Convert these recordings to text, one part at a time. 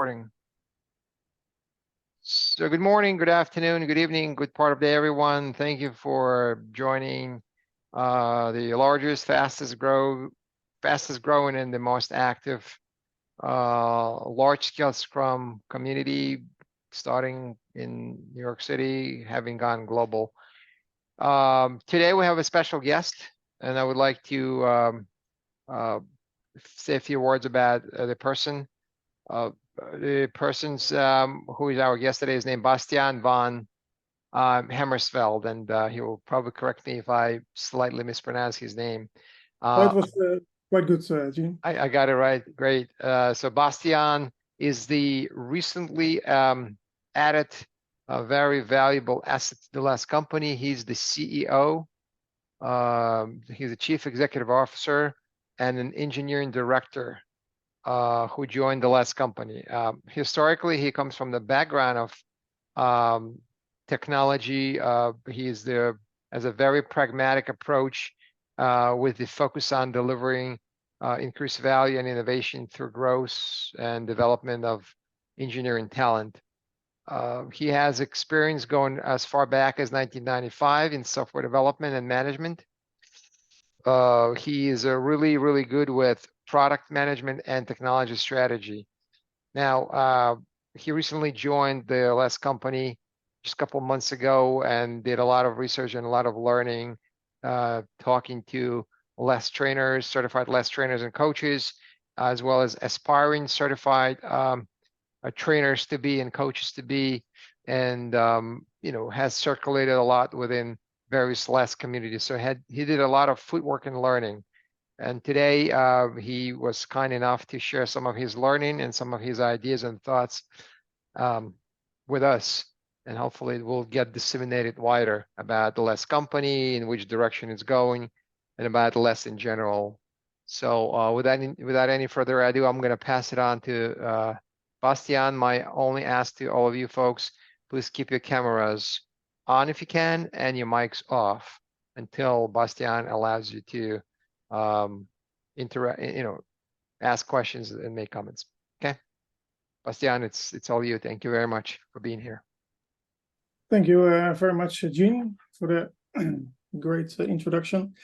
Recording. So good morning, good afternoon, good evening, good part of the day, everyone. Thank you for joining the largest, fastest growing, and the most active large scale Scrum community, starting in New York City, having gone global. Today we have a special guest, and I would like to say a few words about the person. The person's who is our guest today is named Bastiaan van Hamersveld, and he will probably correct me if I slightly mispronounce his name. That was quite good, Gene. I got it right. Great. So Bastiaan is the recently added very valuable asset to the LeSS company. He's the CEO. He's a chief executive officer and an engineering director who joined the LeSS company. Historically, he comes from the background of technology. He has a very pragmatic approach with the focus on delivering increased value and innovation through growth and development of engineering talent. He has experience going as far back as 1995 in software development and management. He is really, really good with product management and technology strategy. Now, he recently joined the LeSS company just a couple months ago and did a lot of research and a lot of learning, talking to LeSS trainers, certified LeSS trainers and coaches, as well as aspiring certified trainers to be and coaches to be, and has circulated a lot within various LeSS communities. So he did a lot of footwork and learning. And today he was kind enough to share some of his learning and some of his ideas and thoughts with us. And hopefully it will get disseminated wider about the LeSS company, in which direction it's going, and about LeSS in general. So without any further ado, I'm going to pass it on to Bastiaan. My only ask to all of you folks, please keep your cameras on if you can, and your mics off until Bastiaan allows you to interact, ask questions and make comments. Okay, Bastiaan, it's all you. Thank you very much for being here. Thank you very much, Gene, for the great introduction.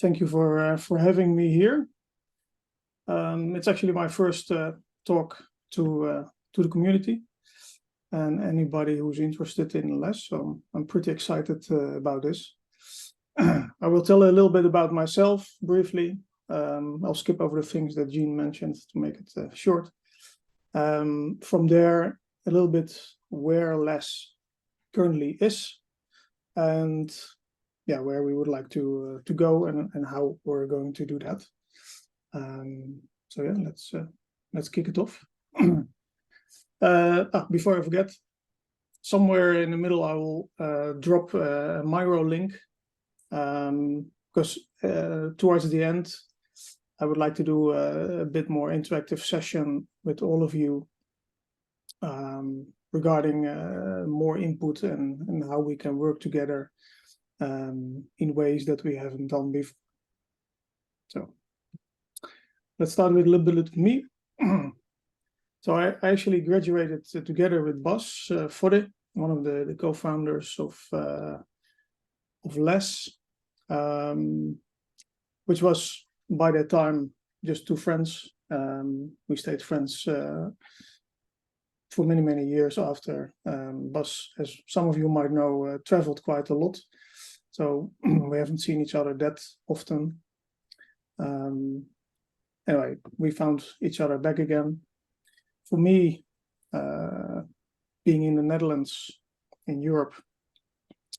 Thank you for having me here. It's actually my first talk to the community and anybody who's interested in LeSS, so I'm pretty excited about this. I will tell a little bit about myself briefly. I'll skip over the things that Gene mentioned to make it short. From there, a little bit where LeSS currently is, and where we would like to go and how we're going to do that. Let's kick it off. Before I forget, somewhere in the middle I will drop a Miro link, because towards the end I would like to do a bit more interactive session with all of you regarding more input and how we can work together in ways that we haven't done before. So let's start with a little bit of me. So I actually graduated together with Bas Vodde, one of the co-founders of LeSS, which was by that time just two friends. We stayed friends for many, many years after. Bas, as some of you might know, traveled quite a lot. So we haven't seen each other that often. Anyway, we found each other back again. For me, being in the Netherlands, in Europe,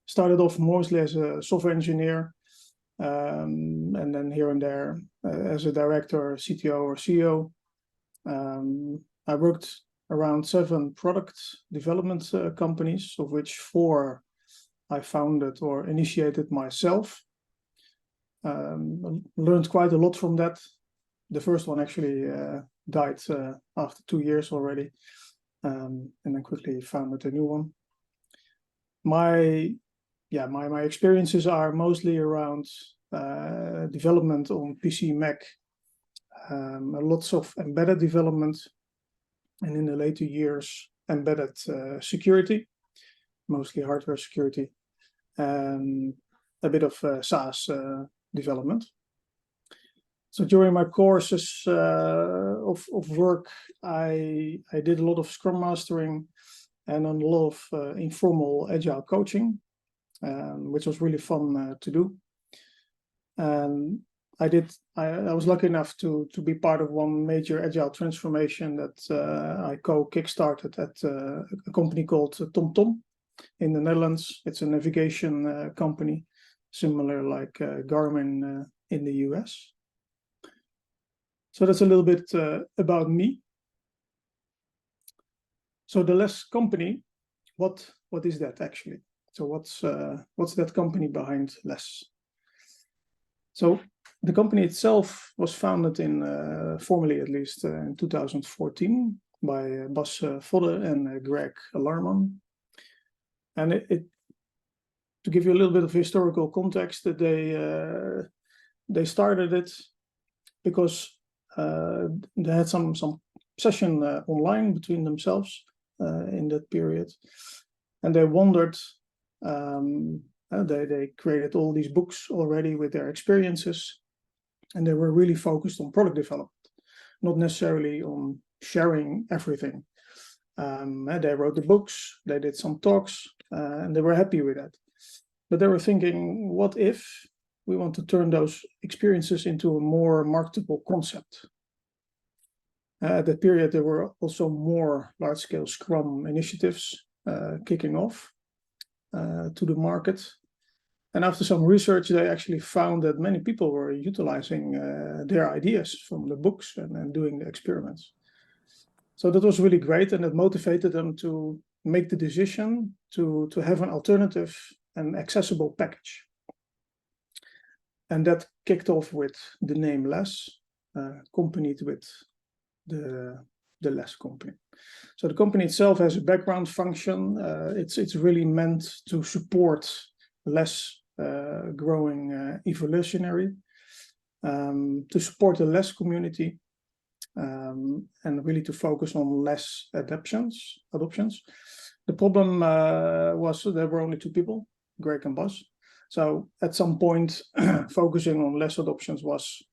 started off mostly as a software engineer, and then here and there as a director, CTO, or CEO. I worked around 7 product development companies, of which 4 I founded or initiated myself. Learned quite a lot from that. The first one actually died after 2 years already, and then quickly founded a new one. My experiences are mostly around development on PC, Mac, lots of embedded development, and in the later years, embedded security, mostly hardware security, and a bit of SaaS development. So during my courses of work, I did a lot of Scrum Mastering and a lot of informal Agile coaching, which was really fun to do. And I was lucky enough to be part of one major Agile transformation that I kickstarted at a company called TomTom in the Netherlands. It's a navigation company, similar like Garmin in the US. So that's a little bit about me. So the LeSS company, what is that actually? So what's that company behind LeSS? So the company itself was founded formally at least in 2014 by Bas Vodde and Greg Larman. And to give you a little bit of historical context, that they started it because they had some session online between themselves in that period, and they wondered. They created all these books already with their experiences, and they were really focused on product development, not necessarily on sharing everything. They wrote the books, they did some talks, and they were happy with that. But they were thinking, what if we want to turn those experiences into a more marketable concept? At that period, there were also more large-scale Scrum initiatives kicking off to the market. And after some research, they actually found that many people were utilizing their ideas from the books and doing the experiments. So that was really great, and it motivated them to make the decision to have an alternative and accessible package. And that kicked off with the name LeSS, accompanied with the LeSS company. So the company itself has a background function. It's really meant to support LeSS growing evolutionary, to support the LeSS community, and really to focus on LeSS adoptions. The problem was there were only two people, Greg and Bas. So at some point, focusing on LeSS adoptions was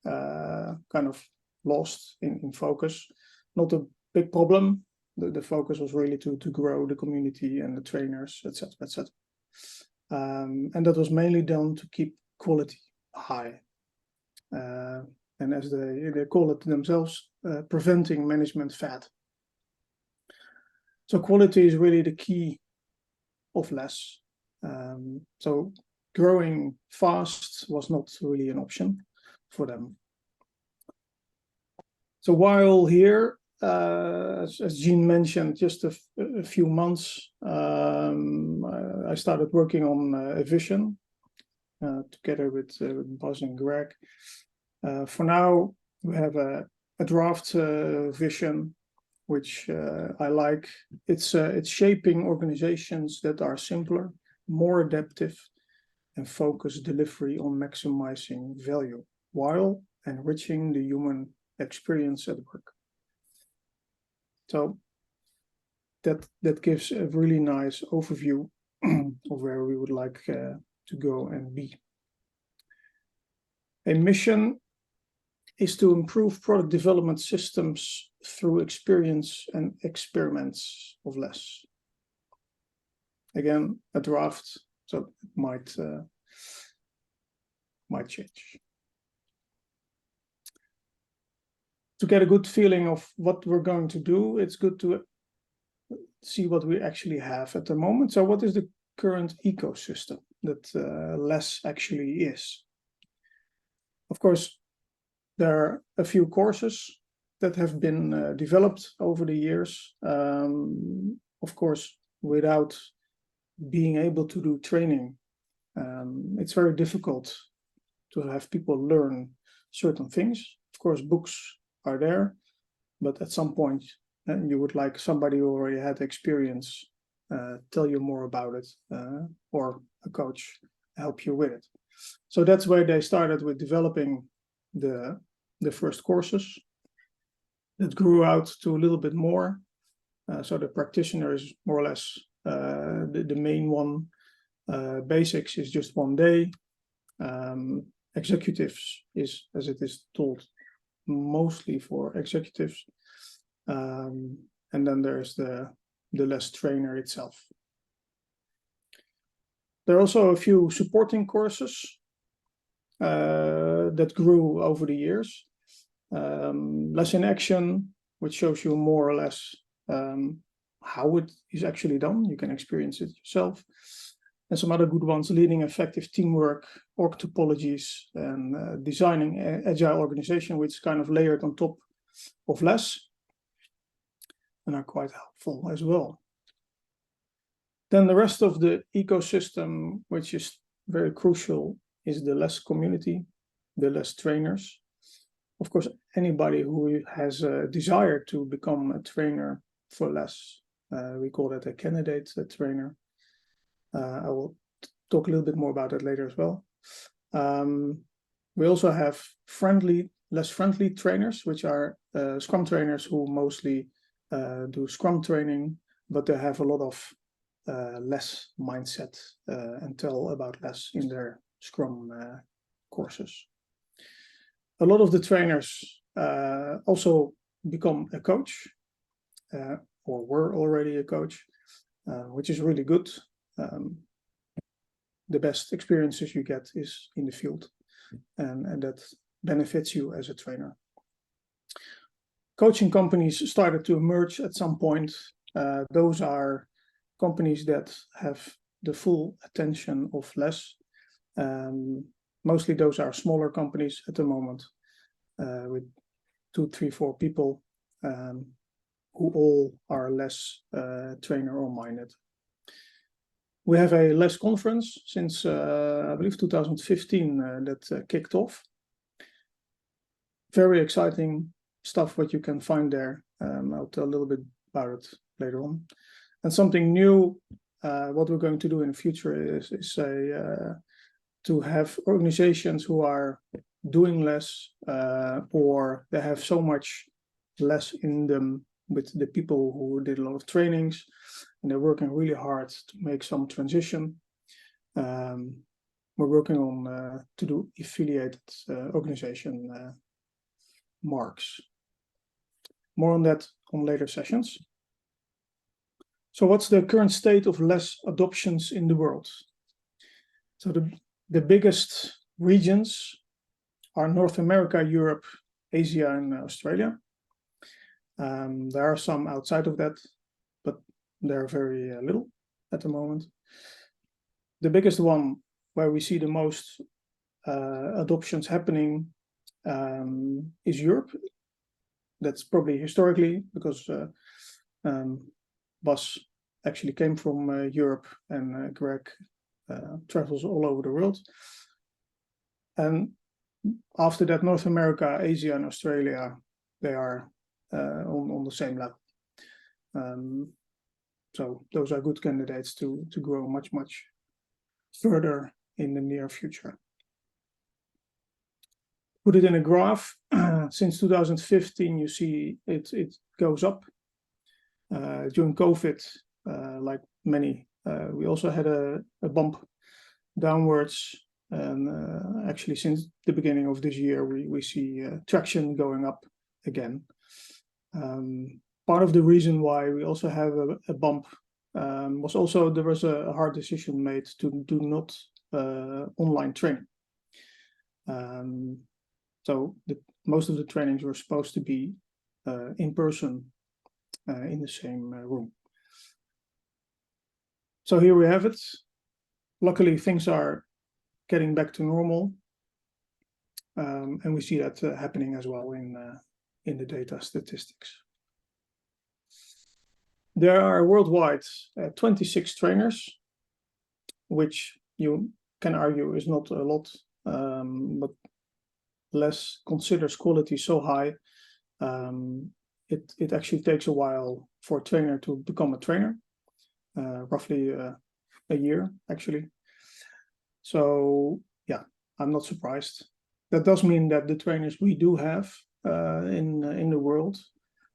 kind of lost in focus. Not a big problem. The focus was really to grow the community and the trainers, etc., etc. And that was mainly done to keep quality high. And as they call it themselves, preventing management fat. So quality is really the key of LeSS. So growing fast was not really an option for them. So while here, as Jean mentioned, just a few months, I started working on a vision together with Bas and Greg. For now, we have a draft vision, which I like. It's shaping organizations that are simpler, more adaptive, and focus delivery on maximizing value while enriching the human experience at work. So that gives a really nice overview of where we would like to go and be. A mission is to improve product development systems through experience and experiments of LeSS. Again, a draft, so it might change. To get a good feeling of what we're going to do, it's good to see what we actually have at the moment. So what is the current ecosystem that LeSS actually is? Of course, there are a few courses that have been developed over the years. Of course, without being able to do training, it's very difficult to have people learn certain things. Of course, books are there, but at some point you would like somebody who already had experience tell you more about it, or a coach help you with it. So that's where they started with developing the first courses. that grew out to a little bit more. So the practitioner is more or less the main one. Basics is just 1 day. Executives is, as it is told, mostly for executives. And then there's the LeSS trainer itself. There are also a few supporting courses that grew over the years. LeSS in Action, which shows you more or less how it is actually done. You can experience it yourself. And some other good ones: Leading Effective Teamwork, Org Topologies, and Designing Agile Organization, which is kind of layered on top of LeSS, and are quite helpful as well. Then the rest of the ecosystem, which is very crucial, is the LeSS community, the LeSS trainers. Of course, anybody who has a desire to become a trainer for LeSS, we call that a candidate trainer. I will talk a little bit more about that later as well. We also have LeSS friendly trainers, which are Scrum trainers who mostly do Scrum training, but they have a lot of LeSS mindset and tell about LeSS in their Scrum courses. A lot of the trainers also become a coach or were already a coach, which is really good. The best experiences you get is in the field, and that benefits you as a trainer. Coaching companies started to emerge at some point. Those are companies that have the full attention of LeSS. Mostly those are smaller companies at the moment, with 2, 3, 4 people, who all are LeSS trainer or minded. We have a LeSS conference since, I believe, 2015 that kicked off. Very exciting stuff what you can find there. I'll tell a little bit about it later on. And something new, what we're going to do in the future is to have organizations who are doing LeSS, or they have so much LeSS in them with the people who did a lot of trainings, and they're working really hard to make some transition. We're working on to do affiliated organization marks. More on that on later sessions. So what's the current state of LeSS adoptions in the world? So the biggest regions are North America, Europe, Asia, and Australia. There are some outside of that, but they're very little at the moment. The biggest one where we see the most adoptions happening is Europe. That's probably historically because Bas actually came from Europe, and Greg travels all over the world. And after that, North America, Asia, and Australia, they are on the same level. So those are good candidates to grow much, much further in the near future. Put it in a graph. Since 2015, you see it goes up. During COVID, like many, we also had a bump downwards. And actually, since the beginning of this year, we see traction going up again. Part of the reason why we also have a bump was also there was a hard decision made to do not online training. So most of the trainings were supposed to be in person in the same room. So here we have it. Luckily, things are getting back to normal, and we see that happening as well in the data statistics. There are worldwide 26 trainers, which you can argue is not a lot, but LeSS considers quality so high, it actually takes a while for a trainer to become a trainer, roughly a year actually. So yeah, I'm not surprised. That does mean that the trainers we do have in the world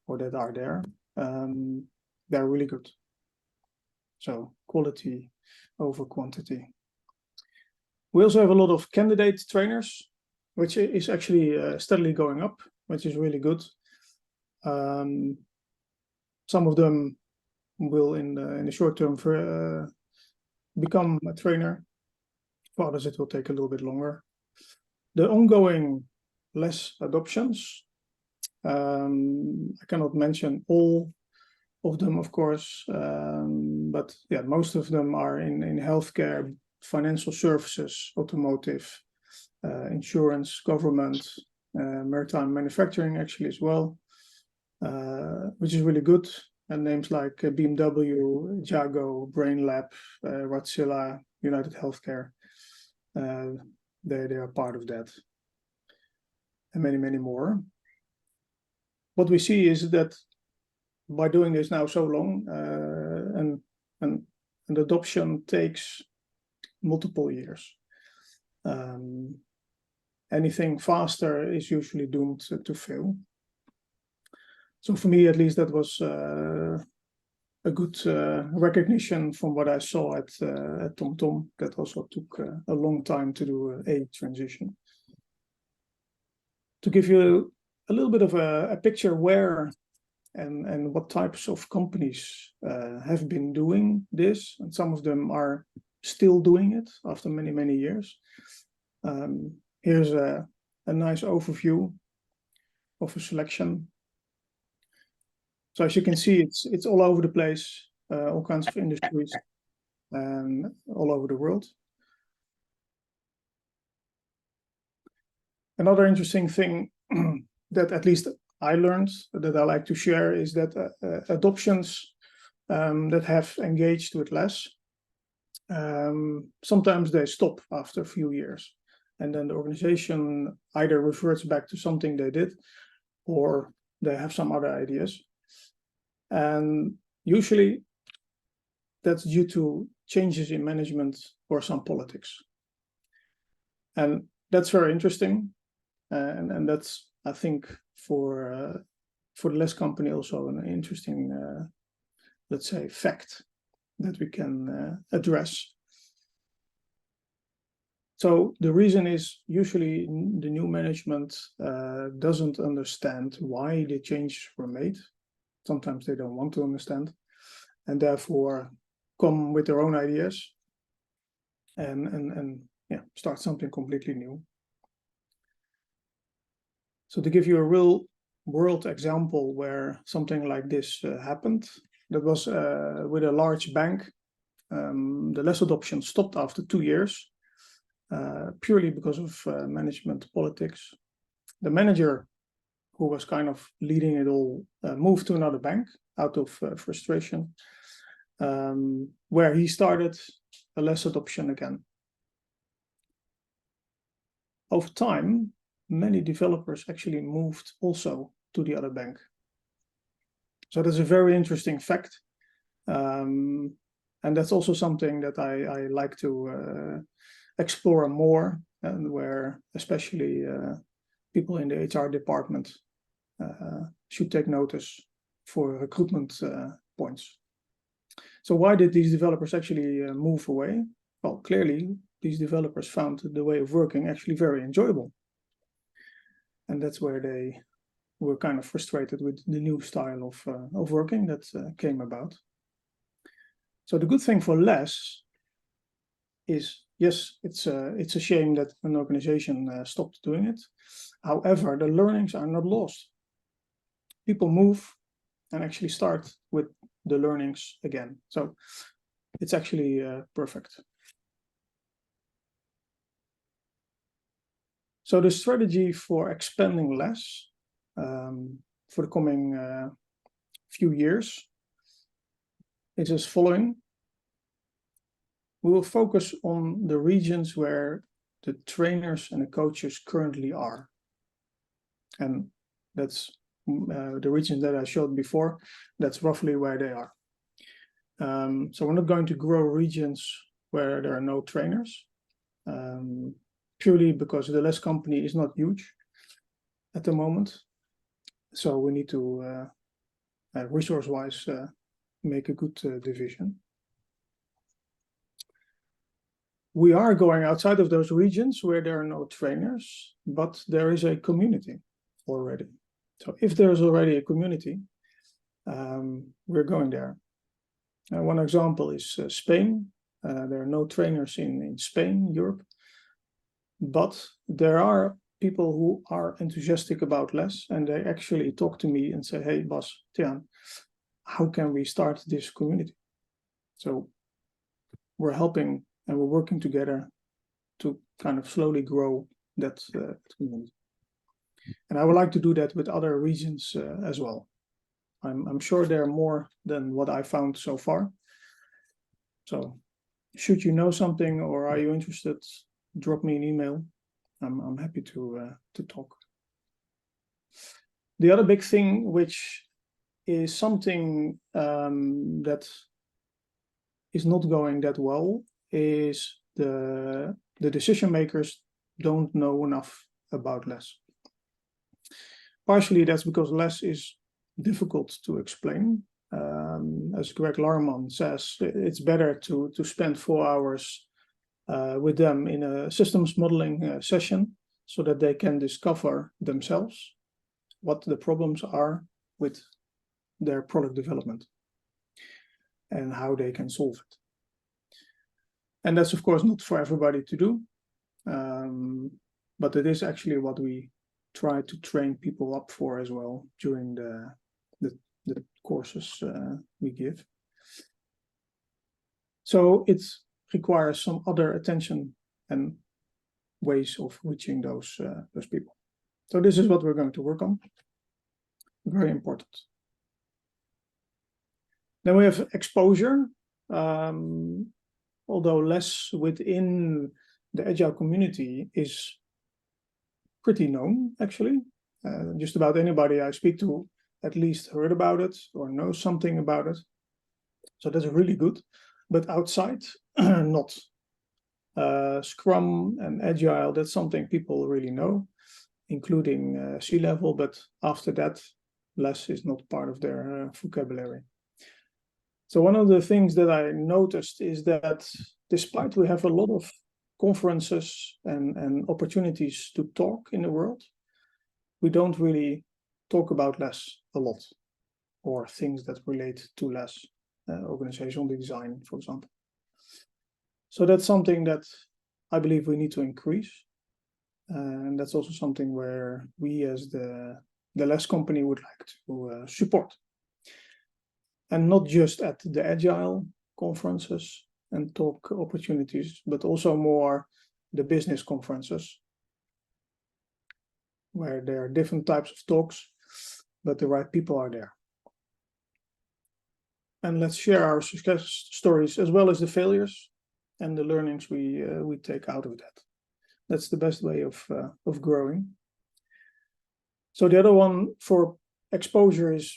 or that are there, they're really good. So quality over quantity. We also have a lot of candidate trainers, which is actually steadily going up, which is really good. Some of them will in the short term become a trainer. For others, it will take a little bit longer. The ongoing LeSS adoptions, I cannot mention all of them, of course, but yeah, most of them are in healthcare, financial services, automotive, insurance, government, maritime manufacturing actually as well, which is really good. And names like BMW, Jago, BrainLab, Wärtsilä, United Healthcare, they are part of that, and many, many more. What we see is that by doing this now so long, and adoption takes multiple years. Anything faster is usually doomed to fail. So for me, at least, that was a good recognition from what I saw at TomTom. That also took a long time to do a transition. To give you a little bit of a picture where and what types of companies have been doing this, and some of them are still doing it after many, many years. Here's a nice overview of a selection. So as you can see, it's all over the place, all kinds of industries, all over the world. Another interesting thing that at least I learned that I like to share is that adoptions that have engaged with LeSS, sometimes they stop after a few years, and then the organization either reverts back to something they did, or they have some other ideas. And usually that's due to changes in management or some politics. And that's very interesting. And that's, I think, for the LeSS company also an interesting, let's say, fact that we can address. So the reason is usually the new management doesn't understand why the changes were made. Sometimes they don't want to understand, and therefore come with their own ideas and yeah, start something completely new. So to give you a real world example where something like this happened, that was with a large bank. The LeSS adoption stopped after 2 years, purely because of management politics. The manager, who was kind of leading it all, moved to another bank out of frustration, where he started a LeSS adoption again. Over time, many developers actually moved also to the other bank. So that's a very interesting fact. And that's also something that I like to explore more, and where especially people in the HR department should take notice for recruitment points. So why did these developers actually move away? Well, clearly, these developers found the way of working actually very enjoyable. And that's where they were kind of frustrated with the new style of working that came about. So the good thing for LeSS is, yes, it's a shame that an organization stopped doing it. However, the learnings are not lost. People move and actually start with the learnings again. So it's actually perfect. So the strategy for expanding LeSS for the coming few years is as following. We will focus on the regions where the trainers and the coaches currently are. And that's the regions that I showed before. That's roughly where they are. So we're not going to grow regions where there are no trainers, purely because the LeSS company is not huge at the moment. So we need to resource-wise, make a good division. We are going outside of those regions where there are no trainers, but there is a community already. So if there's already a community, we're going there. One example is Spain. There are no trainers in Spain, Europe, but there are people who are enthusiastic about LeSS, and they actually talk to me and say, hey, Bastiaan, how can we start this community? So we're helping and we're working together to kind of slowly grow that community. And I would like to do that with other regions as well. I'm sure there are more than what I found so far. So should you know something or are you interested, drop me an email. I'm happy to talk. The other big thing, which is something that is not going that well, is the decision makers don't know enough about LeSS. Partially that's because LeSS is difficult to explain. As Greg Larman says, it's better to spend 4 hours with them in a systems modeling session so that they can discover themselves what the problems are with their product development and how they can solve it. And that's, of course, not for everybody to do, but it is actually what we try to train people up for as well during the courses we give. So it requires some other attention and ways of reaching those people. So this is what we're going to work on. Very important. Then we have exposure. Although LeSS within the Agile community is pretty known, actually. Just about anybody I speak to at least heard about it or knows something about it. So that's really good. But outside, not. Scrum and Agile, that's something people really know, including C-level, but after that, LeSS is not part of their vocabulary. So one of the things that I noticed is that despite we have a lot of conferences and opportunities to talk in the world, we don't really talk about LeSS a lot, or things that relate to LeSS, organizational design, for example. So that's something that I believe we need to increase. And that's also something where we as the LeSS company would like to support. And not just at the Agile conferences and talk opportunities, but also more the business conferences, where there are different types of talks, but the right people are there. And let's share our success stories as well as the failures and the learnings we take out of that. That's the best way of growing. So the other one for exposure is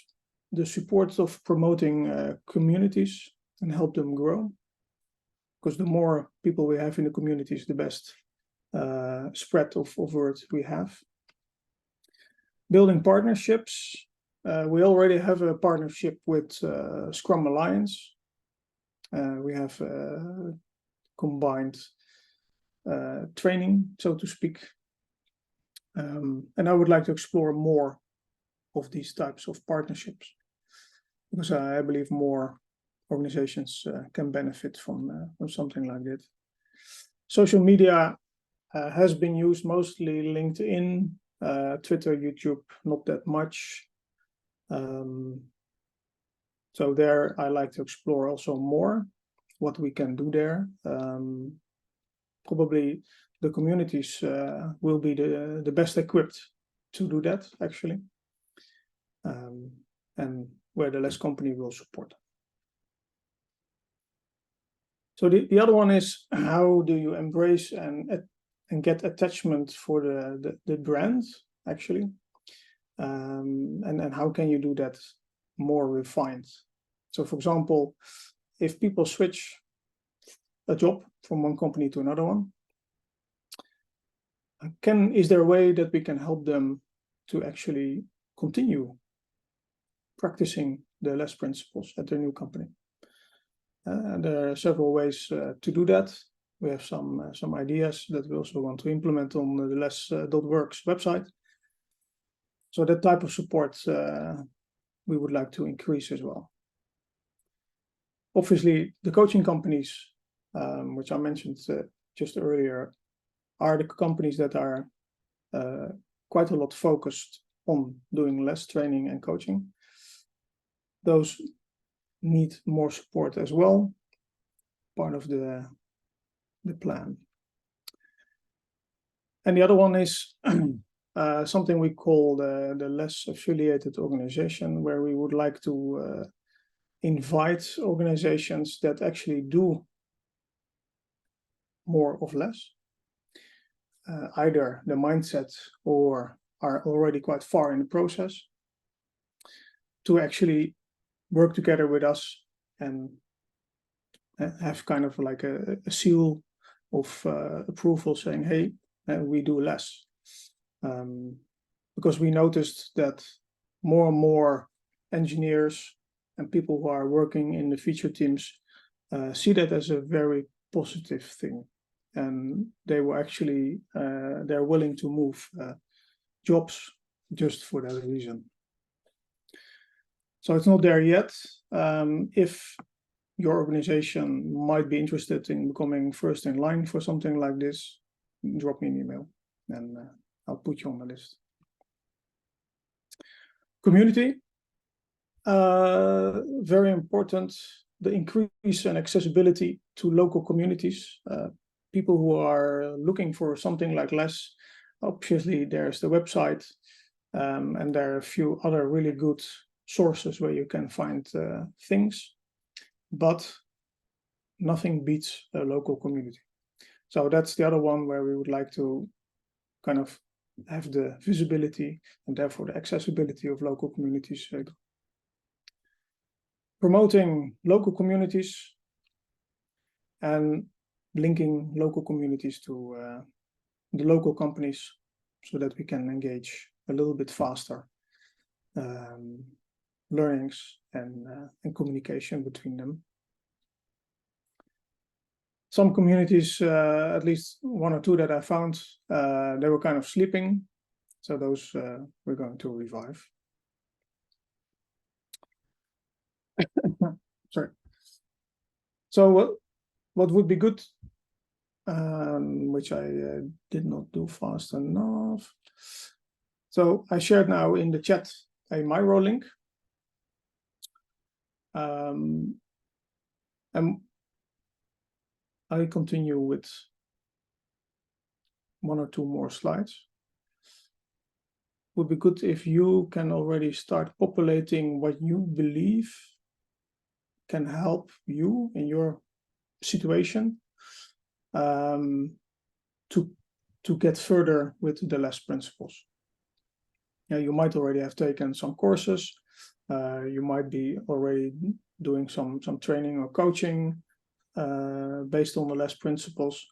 the support of promoting communities and help them grow. Because the more people we have in the communities, the best spread of word we have. Building partnerships. We already have a partnership with Scrum Alliance. We have combined training, so to speak. And I would like to explore more of these types of partnerships, because I believe more organizations can benefit from something like that. Social media has been used, mostly LinkedIn, Twitter, YouTube, not that much. So there I like to explore also more what we can do there. Probably the communities will be the best equipped to do that, actually. And where the LeSS company will support. So the other one is, how do you embrace and get attachment for the brand, actually? And how can you do that more refined? So for example, if people switch a job from one company to another one, is there a way that we can help them to actually continue practicing the LeSS principles at their new company. And there are several ways to do that. We have some ideas that we also want to implement on the LeSS.works website. So that type of support we would like to increase as well. Obviously, the coaching companies, which I mentioned just earlier, are the companies that are quite a lot focused on doing LeSS training and coaching. Those need more support as well, part of the plan. And the other one is something we call the LeSS affiliated organization, where we would like to invite organizations that actually do more of LeSS, either the mindset or are already quite far in the process, to actually work together with us and have kind of like a seal of approval saying, hey, we do LeSS. Because we noticed that more and more engineers and people who are working in the feature teams see that as a very positive thing. And they were actually, they're willing to move jobs just for that reason. So it's not there yet. If your organization might be interested in becoming first in line for something like this, drop me an email and I'll put you on the list. Community, very important. The increase in accessibility to local communities. People who are looking for something like LeSS, obviously there's the website, and there are a few other really good sources where you can find things, but nothing beats a local community. So that's the other one where we would like to kind of have the visibility and therefore the accessibility of local communities. Promoting local communities and linking local communities to the local companies so that we can engage a little bit faster learnings and communication between them. Some communities, at least one or two that I found, they were kind of sleeping. So those we're going to revive. Sorry. So what would be good, which I did not do fast enough. So I shared now in the chat a Miro link. And I continue with one or two more slides. Would be good if you can already start populating what you believe can help you in your situation to get further with the LeSS principles. Yeah, you might already have taken some courses. You might be already doing some training or coaching based on the LeSS principles,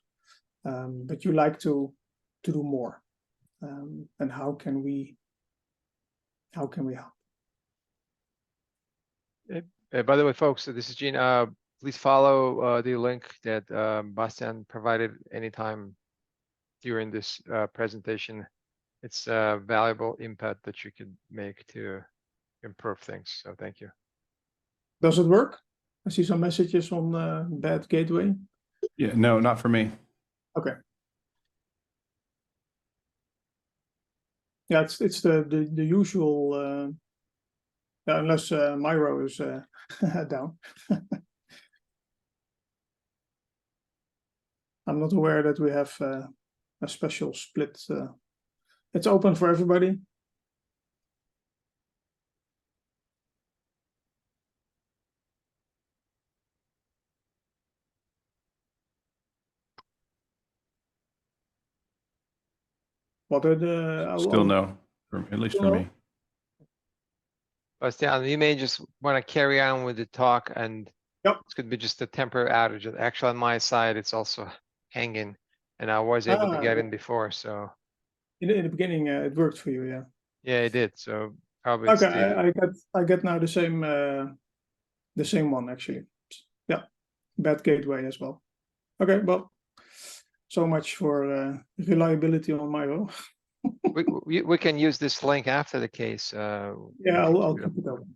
but you like to do more. And how can we help? By the way, folks, this is Gene. Please follow the link that Bastiaan provided anytime during this presentation. It's a valuable input that you can make to improve things. So thank you. Does it work? I see some messages on bad gateway. Yeah, no, not for me. Okay. Yeah, it's the usual. Unless Miro is down. I'm not aware that we have a special split. It's open for everybody. What are the Still no, at least for me. Bastiaan, you may just want to carry on with the talk, and it's going to be just a temporary outage. Actually, on my side, it's also hanging, and I was able to get in before. So in the beginning, it worked for you, yeah. Yeah, it did. So Probably it's Okay, the, I get now the same one actually. Yeah, bad gateway as well. Okay, well, so much for reliability on my own. we can use this link after the case. Yeah, I'll keep it open.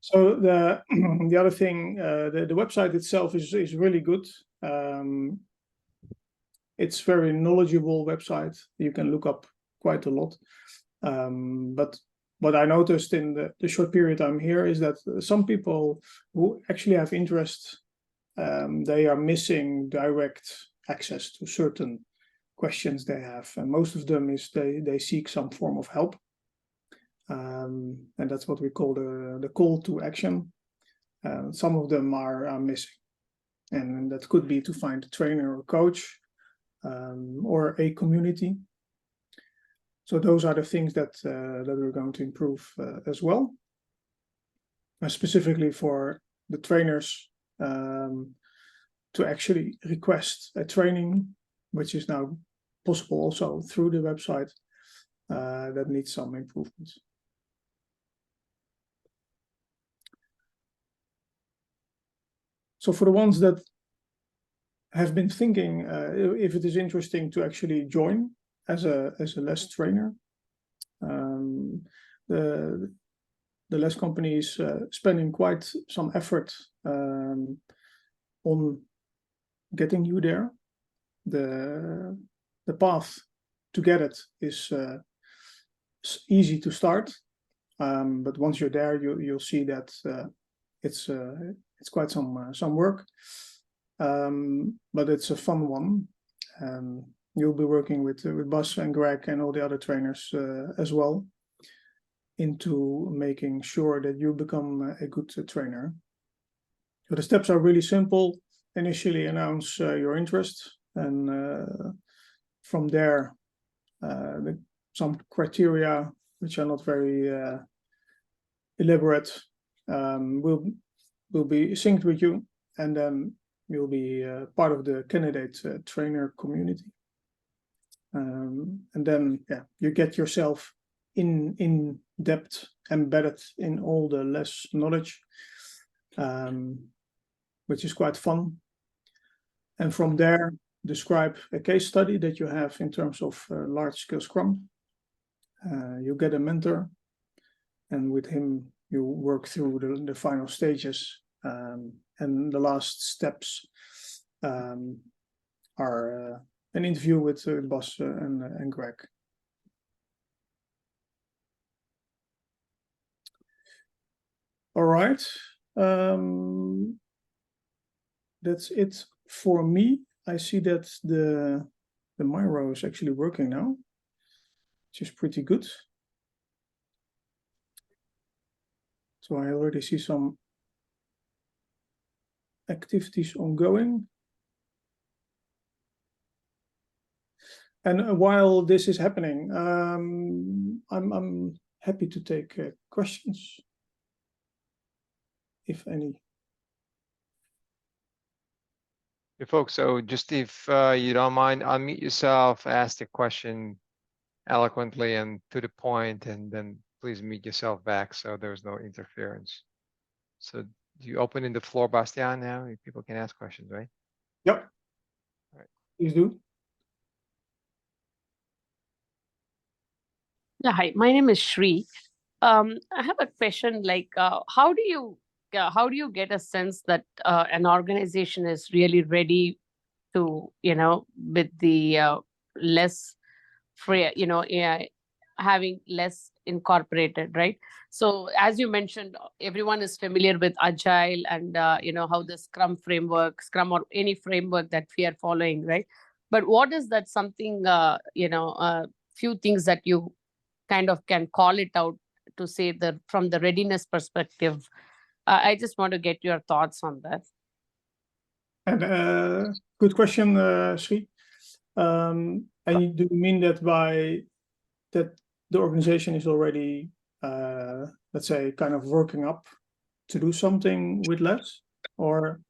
So the the other thing, the website itself is really good. It's very knowledgeable website. You can look up quite a lot. But what I noticed in the short period I'm here is that some people who actually have interest, they are missing direct access to certain questions they have, and most of them is they seek some form of help. And that's what we call the call to action. Some of them are missing, and that could be to find a trainer or coach, or a community. So those are the things that we're going to improve as well, specifically for the trainers to actually request a training, which is now possible also through the website. That needs some improvements. So for the ones that have been thinking if it is interesting to actually join as a LeSS trainer, the LeSS company is spending quite some effort on getting you there. The path to get it is easy to start, but once you're there, you'll see that it's quite some work, but it's a fun one. You'll be working with Bas and Greg and all the other trainers as well, into making sure that you become a good trainer. So the steps are really simple. Initially announce your interest, and from there some criteria which are not very elaborate will be synced with you, and then you'll be part of the candidate trainer community. And then you get yourself in depth, embedded in all the LeSS knowledge, which is quite fun. And from there, describe a case study that you have in terms of large scale Scrum. You get a mentor, and with him you work through the final stages, and the last steps are an interview with Bas and Greg. All right, that's it for me. I see that the Miro is actually working now, which is pretty good. So I already see some activities ongoing. And while this is happening, I'm happy to take questions, if any. Hey folks, so just if you don't mind, unmute yourself, ask the question eloquently and to the point, and then please mute yourself back so there's no interference. So you open in the floor, Bastiaan, now? People can ask questions, right? Yep. All right. Please do. Yeah, hi, my name is Shri. I have a question, like how do you get a sense that an organization is really ready to, with the less free, having less incorporated, right? So as you mentioned, everyone is familiar with Agile and, how the Scrum framework, Scrum or any framework that we are following, right? But what is that something, few things that you kind of can call it out to say that from the readiness perspective? I just want to get your thoughts on that. And good question, Sri. And do you mean that by that the organization is already, let's say, kind of working up to do something with LeSS, or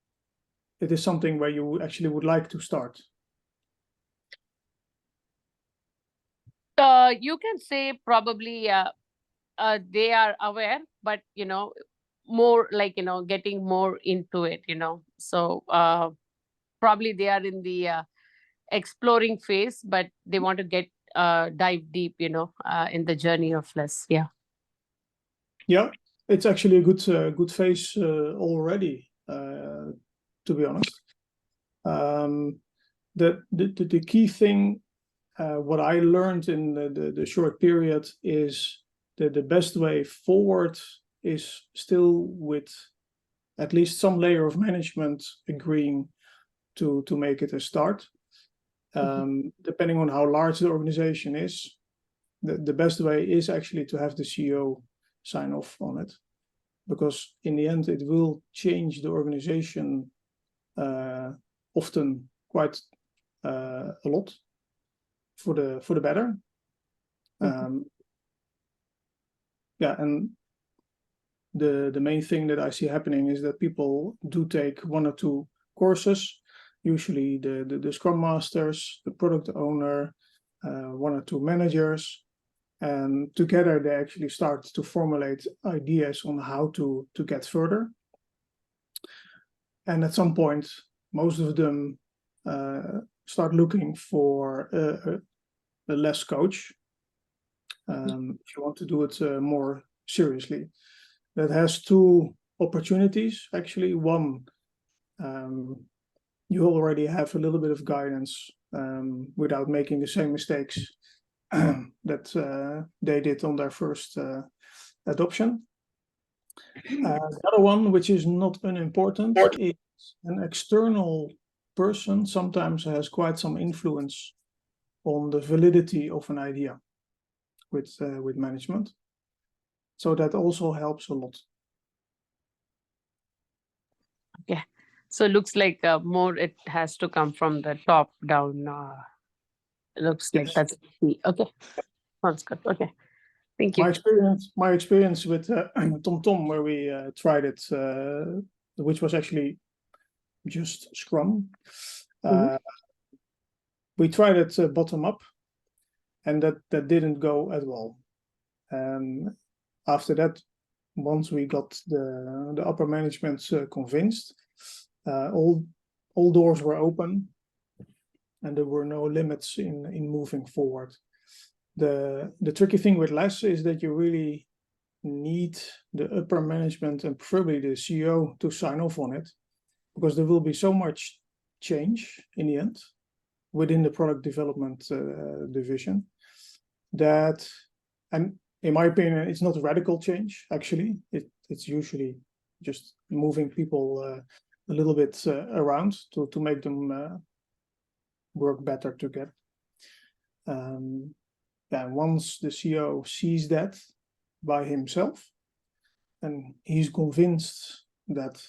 it is something where you actually would like to start? You can say probably they are aware, but more like getting more into it. So probably they are in the exploring phase, but they want to get dive deep, in the journey of LeSS. Yeah. Yeah, it's actually a good phase already, to be honest. The key thing, what I learned in the short period is that the best way forward is still with at least some layer of management agreeing to make it a start. Depending on how large the organization is, the best way is actually to have the CEO sign off on it, because in the end it will change the organization often quite a lot for the better. Yeah, and the main thing that I see happening is that people do take 1 or 2 courses, usually the Scrum Masters, the product owner, 1 or 2 managers, and together they actually start to formulate ideas on how to get further. And at some point, most of them start looking for a LeSS coach, if you want to do it more seriously. That has 2 opportunities, actually. One, you already have a little bit of guidance without making the same mistakes that they did on their first adoption. The other one, which is not unimportant, is an external person sometimes has quite some influence on the validity of an idea with management. So that also helps a lot. Okay. So it looks like more it has to come from the top down. It looks like Yes. that's key. Okay. Sounds good. Okay. Thank you. My experience with TomTom, where we tried it, which was actually just Scrum. We tried it bottom up, and that didn't go as well. After that, once we got the upper management convinced, all doors were open, and there were no limits in moving forward. The tricky thing with LeSS is that you really need the upper management and preferably the CEO to sign off on it, because there will be so much change in the end within the product development division that, and in my opinion, it's not radical change. Actually, it's usually just moving people a little bit around to make them work better together. And once the CEO sees that by himself, and he's convinced that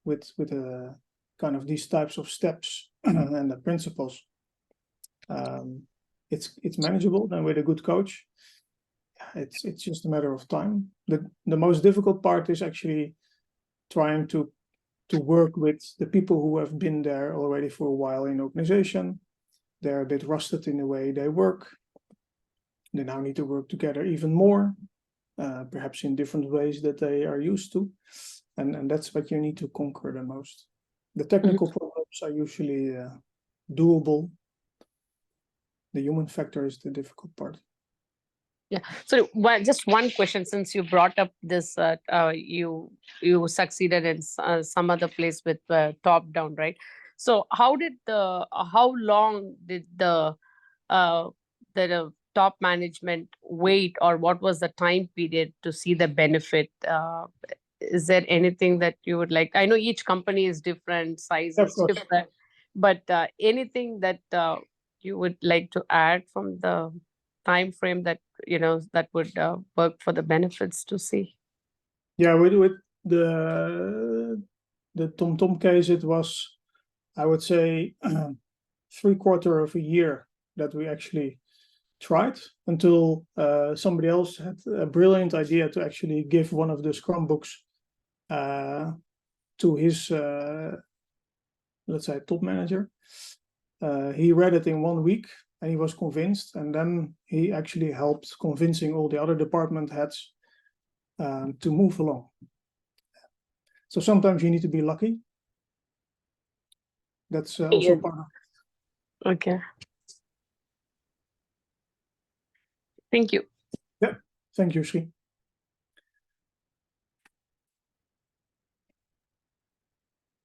with a kind of these types of steps and the principles, it's manageable, then with a good coach, it's just a matter of time. The most difficult part is actually trying to work with the people who have been there already for a while in the organization. They're a bit rusted in the way they work. They now need to work together even more, perhaps in different ways that they are used to. And that's what you need to conquer the most. The technical problems are usually doable. The human factor is the difficult part. Yeah. So just one question, since you brought up this, you succeeded in some other place with top down, right? So how long did the top management wait, or what was the time period to see the benefit? Is there anything that you would like? I know each company is different, size is different, but anything that you would like to add from the time frame that that would work for the benefits to see? Yeah, with the TomTom case, it was, I would say, 3/4 of a year that we actually tried until somebody else had a brilliant idea to actually give one of the Scrum books to his, let's say, top manager. He read it in 1 week and he was convinced, and then he actually helped convincing all the other department heads to move along. So sometimes you need to be lucky. That's also Yeah. part of Okay. Thank you. it. Thank you, Sri.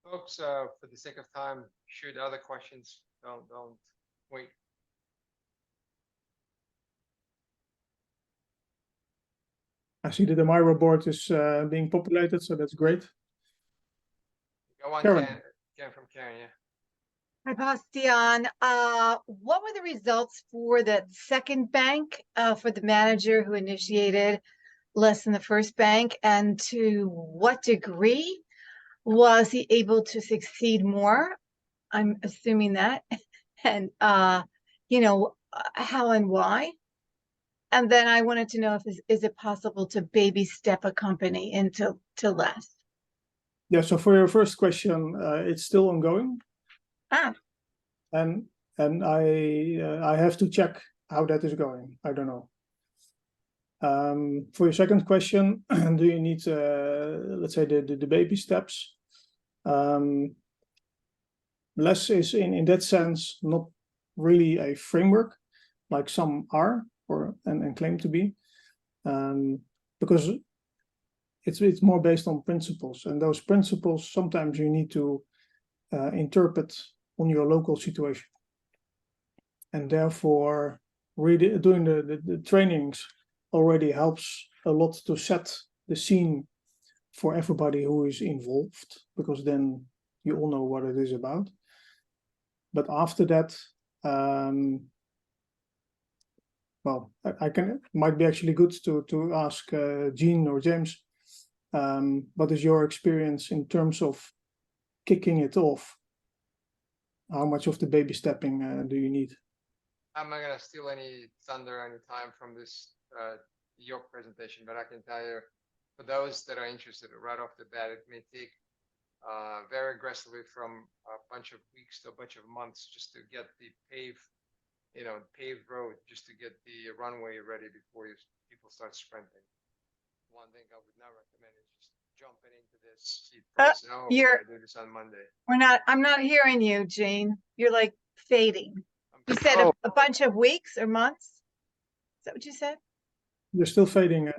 Folks, for the sake of time, shoot other questions. Don't wait. I see that the Miro board is being populated, so that's great. Go on, Karen. Karen from Karen, yeah. Hi, Bastiaan. What were the results for the second bank for the manager who initiated less than the first bank? And to what degree was he able to succeed more? I'm assuming that. And, how and why? And then I wanted to know if is it possible to baby step a company into less? Yeah, so for your first question, it's still ongoing. Ah, And I have to check how that is going. I don't know. For your second question, do you need, let's say, the baby steps? LeSS is in that sense not really a framework like some are and claim to be, because it's more based on principles, and those principles sometimes you need to interpret on your local situation, and therefore really doing the trainings already helps a lot to set the scene for everybody who is involved, because then you all know what it is about. But after that, well, might be actually good to ask Jean or James, what is your experience in terms of kicking it off? How much of the baby stepping do you need? I'm not gonna steal any thunder, any time from this your presentation, but I can tell you, for those that are interested, right off the bat, it may take very aggressively from a bunch of weeks to a bunch of months just to get the paved road, just to get the runway ready before people start sprinting. One thing I would not recommend is just jumping into this. We're gonna do this on Monday. I'm not hearing you, Jean. You're like fading. You said a bunch of weeks or months? Is that what you said? You're still fading,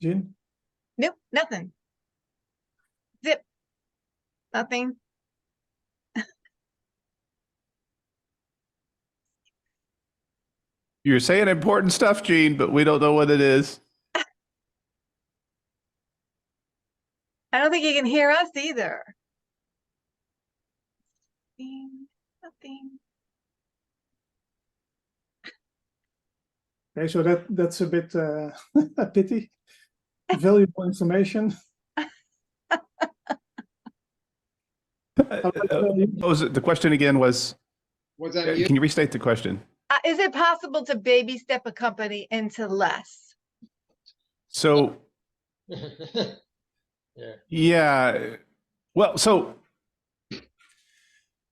Jean? Nope, nothing. Zip. Nothing. You're saying important stuff, Gene, but we don't know what it is. I don't think you can hear us either. Nothing. Okay, so that's a bit a pity. Valuable information. What was it? The question again was, Was that you? can you restate the question? Is it possible to baby step a company into less? So, yeah, well, so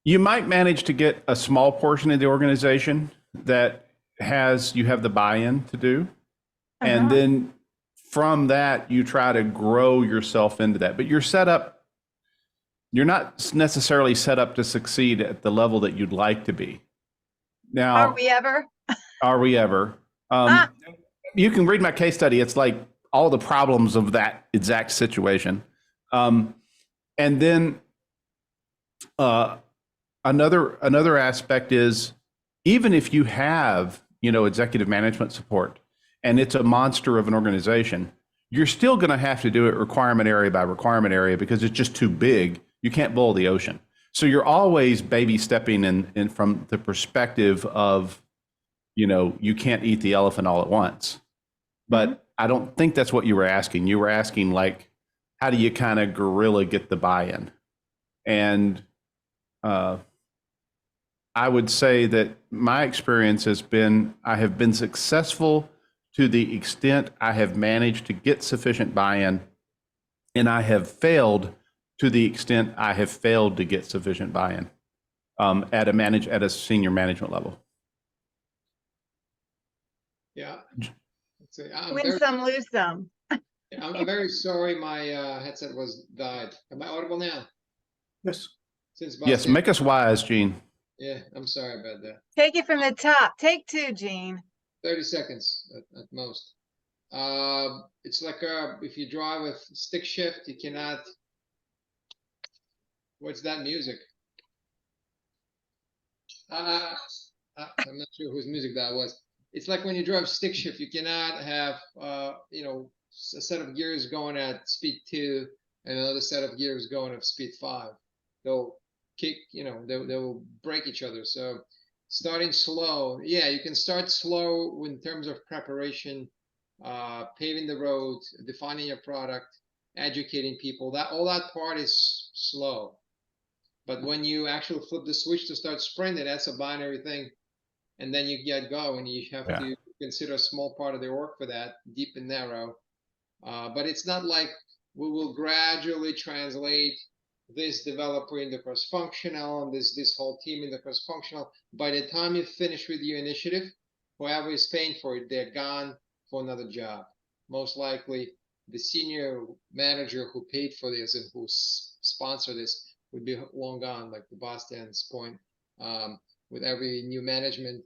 you might manage to get a small portion of the organization that you have the buy-in to do. And then from that, you try to grow yourself into that. But you're not necessarily set up to succeed at the level that you'd like to be. Now, Are we ever? Are we ever? You can read my case study. It's like all the problems of that exact situation. And then another aspect is, even if you have, executive management support and it's a monster of an organization, you're still going to have to do it requirement area by requirement area because it's just too big. You can't boil the ocean. So you're always baby stepping in from the perspective of, you can't eat the elephant all at once. But I don't think that's what you were asking. You were asking, like, how do you kind of guerrilla get the buy-in? And I would say that my experience has been, I have been successful to the extent I have managed to get sufficient buy-in, and I have failed to the extent I have failed to get sufficient buy-in at a senior management level. Yeah. Win some, lose some. I'm very sorry my headset was died. Am I audible now? Yes. Since Yes, Bastiaan- make us wise, Gene. Yeah, I'm sorry about that. Take it from the top. Take two, Gene. 30 seconds at most. It's like if you drive with stick shift, you cannot. What's that music? I'm not sure whose music that was. It's like when you drive stick shift, you cannot have a set of gears going at speed 2 and another set of gears going at speed 5. They'll kick, they will break each other. So starting slow, yeah, you can start slow in terms of preparation, paving the road, defining your product, educating people. That all that part is slow. But when you actually flip the switch to start sprinting, that's a binary thing. And then you get going. You have to consider a small part of the org for that, deep and narrow. But it's not like we will gradually translate this developer into cross-functional and this whole team into cross-functional. By the time you finish with your initiative, whoever is paying for it, they're gone for another job. Most likely, the senior manager who paid for this and who sponsored this would be long gone, like the Bastiaan's point. With every new management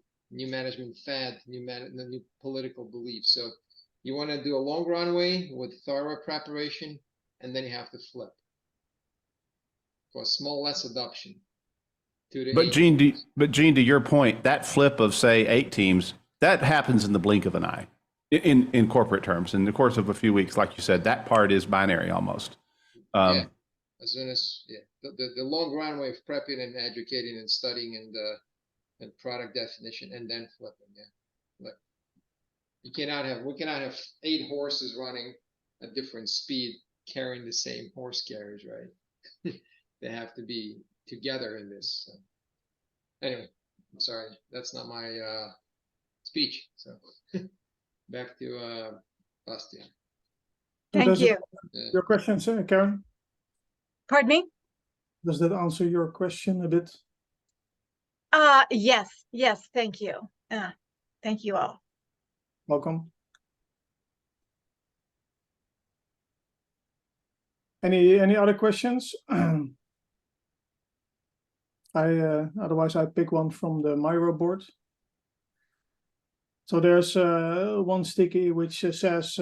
fad, new political beliefs. So you want to do a long runway with thorough preparation, and then you have to flip for small less adoption. But Gene, to your point, that flip of say 8 teams, that happens in the blink of an eye in corporate terms. In the course of a few weeks, like you said, that part is binary almost. Yeah, as soon as the long runway of prepping and educating and studying and product definition and then flipping. Yeah, like we cannot have 8 horses running at different speed carrying the same horse carriage, right? They have to be together in this. So. Anyway, I'm sorry, that's not my speech. So back to Bastiaan. Thank you. Your questions, Karen? Pardon me? Does that answer your question a bit? Yes, thank you. Thank you all. Welcome. Any other questions? Otherwise I pick one from the Miro board. So there's one sticky which says,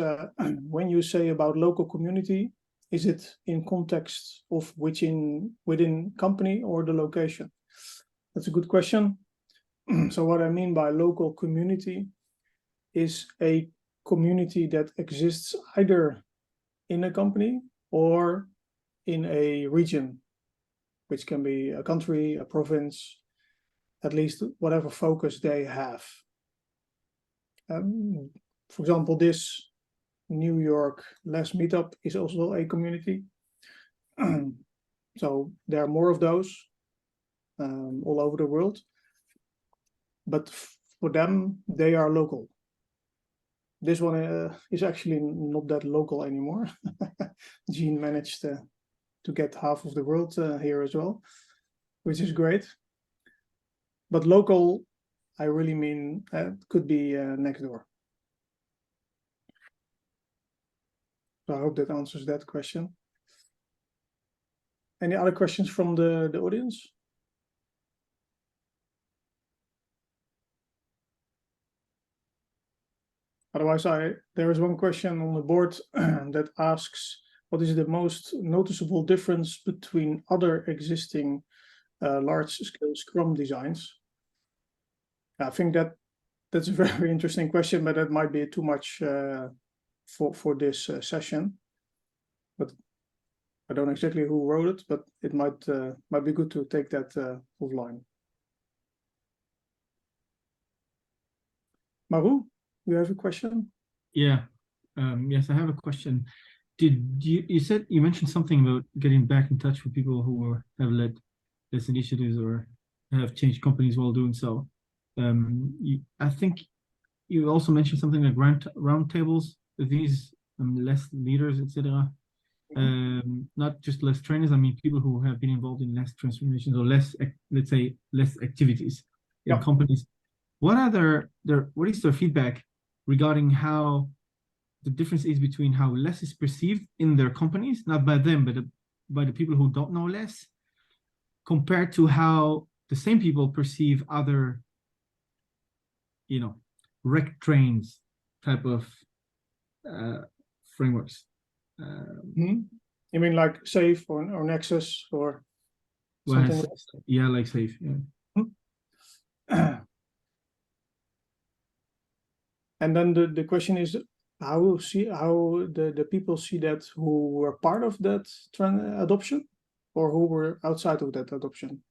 when you say about local community, is it in context of within company or the location? That's a good question. So what I mean by local community is a community that exists either in a company or in a region, which can be a country, a province, at least whatever focus they have. For example, this New York LeSS meetup is also a community. So there are more of those all over the world. But for them, they are local. This one is actually not that local anymore. Gene managed to get half of the world here as well, which is great. But local, I really mean could be next door. So I hope that answers that question. Any other questions from the audience? Otherwise, there is one question on the board that asks, what is the most noticeable difference between other existing large-scale Scrum designs? I think that's a very interesting question, but that might be too much for this session. But I don't know exactly who wrote it, but it might be good to take that offline. Maru, you have a question? Yeah. Yes, I have a question. You mentioned something about getting back in touch with people who have led LeSS initiatives or have changed companies while doing so. I think you also mentioned something like roundtables. These LeSS leaders, etc. Not just LeSS trainers. I mean, people who have been involved in LeSS transformations or let's say LeSS activities in companies. What is their feedback regarding how the difference is between how LeSS is perceived in their companies, not by them, but by the people who don't know LeSS, compared to how the same people perceive other, rec trains type of frameworks. You mean like Safe or Nexus or something? Yeah, like Safe. Yeah. And then the question is, how the people see that who were part of that adoption, or who were outside of that adoption?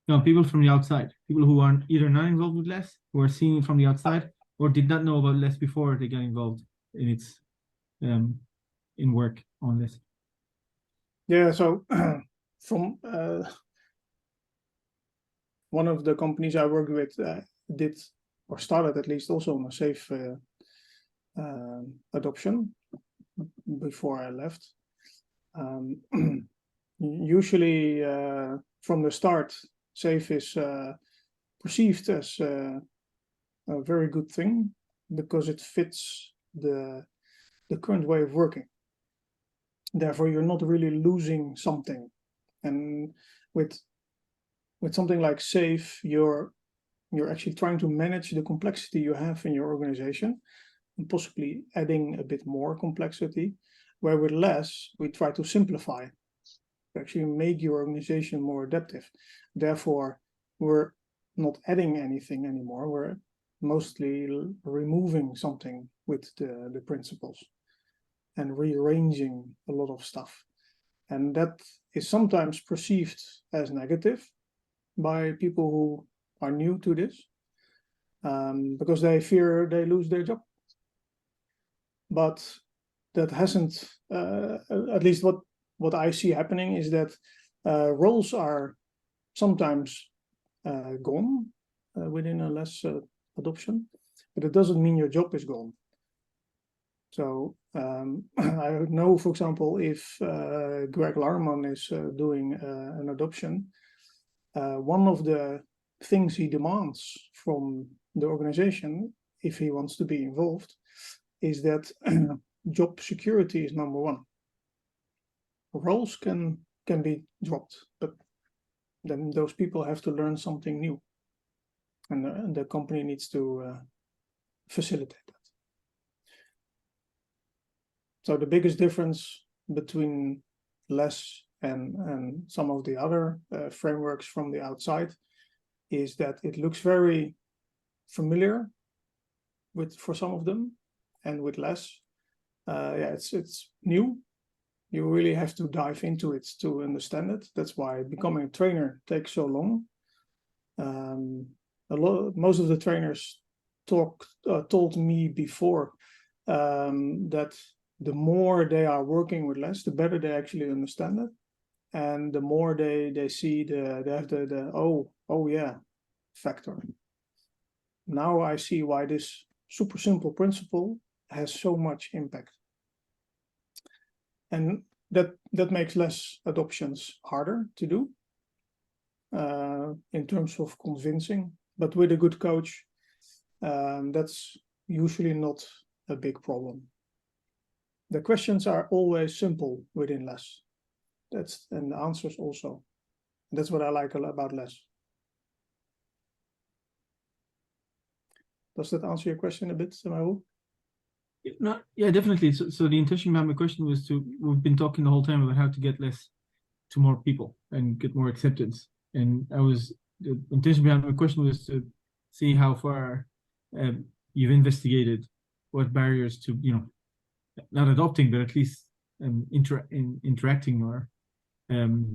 No, people from the outside, people who are either not involved with LeSS, who are seeing it from the outside, or did not know about LeSS before they got involved in its in work on LeSS. Yeah, so from one of the companies I worked with did, or started at least, also on a Safe adoption before I left. Usually from the start, Safe is perceived as a very good thing because it fits the current way of working. Therefore, you're not really losing something. And with something like Safe, you're actually trying to manage the complexity you have in your organization and possibly adding a bit more complexity, where with LeSS, we try to simplify, actually make your organization more adaptive. Therefore, we're not adding anything anymore. We're mostly removing something with the principles and rearranging a lot of stuff. And that is sometimes perceived as negative by people who are new to this, because they fear they lose their job. But that hasn't, at least what I see happening is that roles are sometimes gone within a LeSS adoption, but it doesn't mean your job is gone. So I know, for example, if Greg Larman is doing an adoption, one of the things he demands from the organization, if he wants to be involved, is that job security is number one. Roles can be dropped, but then those people have to learn something new, and the company needs to facilitate that. So the biggest difference between LeSS and some of the other frameworks from the outside is that it looks very familiar for some of them, and with LeSS, it's new. You really have to dive into it to understand it. That's why becoming a trainer takes so long. Most of the trainers told me before that the more they are working with LeSS, the better they actually understand it, and the more they see they have the oh yeah factor. Now I see why this super simple principle has so much impact, and that makes LeSS adoptions harder to do in terms of convincing. But with a good coach, that's usually not a big problem. The questions are always simple within LeSS. And the answers also. That's what I like about LeSS. Does that answer your question a bit, Samuel? No, yeah, definitely. So the intention behind my question was we've been talking the whole time about how to get LeSS to more people and get more acceptance. And the intention behind my question was to see how far you've investigated what barriers to, not adopting, but at least interacting or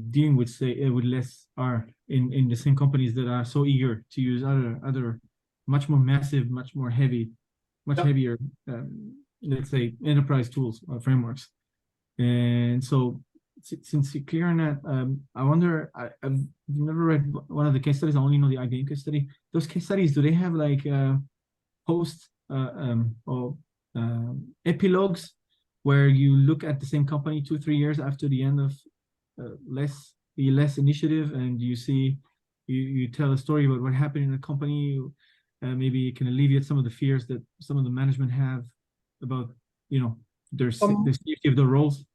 dealing with LeSS are in the same companies that are so eager to use other much more massive, much more heavy, much heavier, let's say, enterprise tools or frameworks. And so, since you're clear on that, I wonder, I've never read one of the case studies. I only know the IBM case study. Those case studies, do they have like post or epilogues where you look at the same company 2-3 years after the end of the LeSS initiative, and you tell a story about what happened in the company, maybe it can alleviate some of the fears that some of the management have about, their the safety of their roles?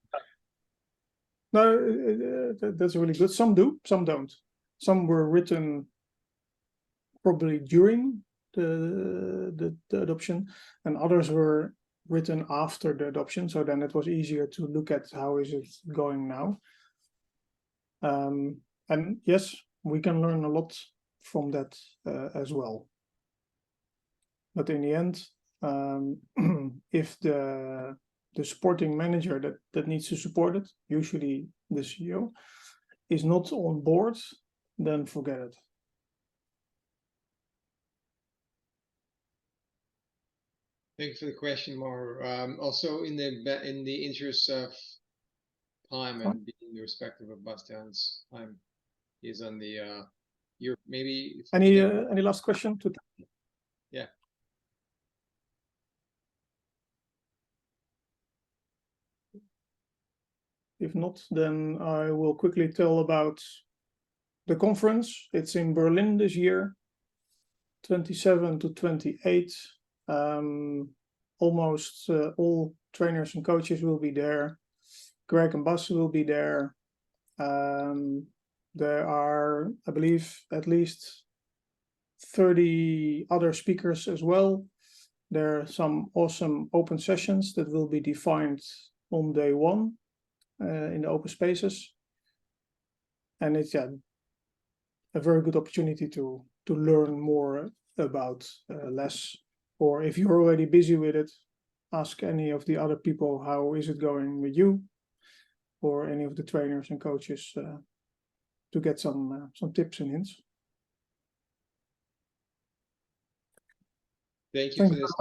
No, that's really good. Some do, some don't. Some were written probably during the adoption, and others were written after the adoption. So then it was easier to look at how is it going now. And yes, we can learn a lot from that as well. But in the end, if the supporting manager that needs to support it, usually the CEO, is not on board, then forget it. Thank you for the question, Mar. Also, in the interest of time and being respectful of Bastiaan's time, he's on the maybe. Any last question? Yeah. If not, then I will quickly tell about the conference. It's in Berlin this year, 27 to 28. Almost all trainers and coaches will be there. Greg and Bas will be there. There are, I believe, at least 30 other speakers as well. There are some awesome open sessions that will be defined on day one in the open spaces. And it's a very good opportunity to learn more about LeSS. Or if you're already busy with it, ask any of the other people, how is it going with you? Or any of the trainers and coaches to get some tips and hints. Thank you for this,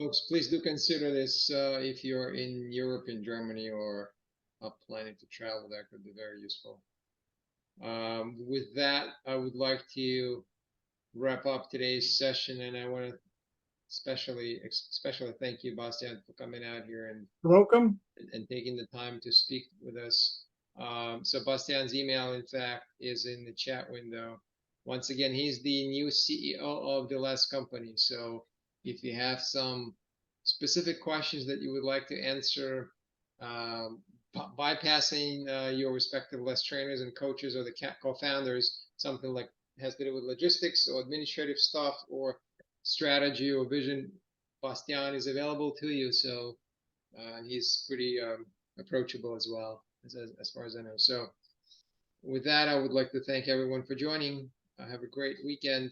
folks. Please do consider this if you're in Europe, in Germany, or planning to travel. That could be very useful. With that, I would like to wrap up today's session, and I want to especially thank you, Bastiaan, for coming out here and welcome and taking the time to speak with us. So Bastiaan's email, in fact, is in the chat window. Once again, he's the new CEO of the LeSS company. So if you have some specific questions that you would like to answer, bypassing your respective LeSS trainers and coaches or the co-founders, something like has to do with logistics or administrative stuff or strategy or vision, Bastiaan is available to you. So he's pretty approachable as well, as far as I know. So with that, I would like to thank everyone for joining. Have a great weekend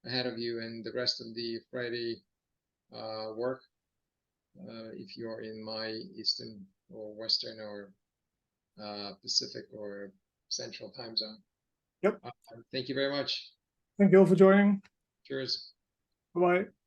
ahead of you and the rest of the Friday work. If you're in my Eastern or Western or Pacific or Central time zone. Yep. Thank you very much. Thank you all for joining. Cheers. Bye-bye.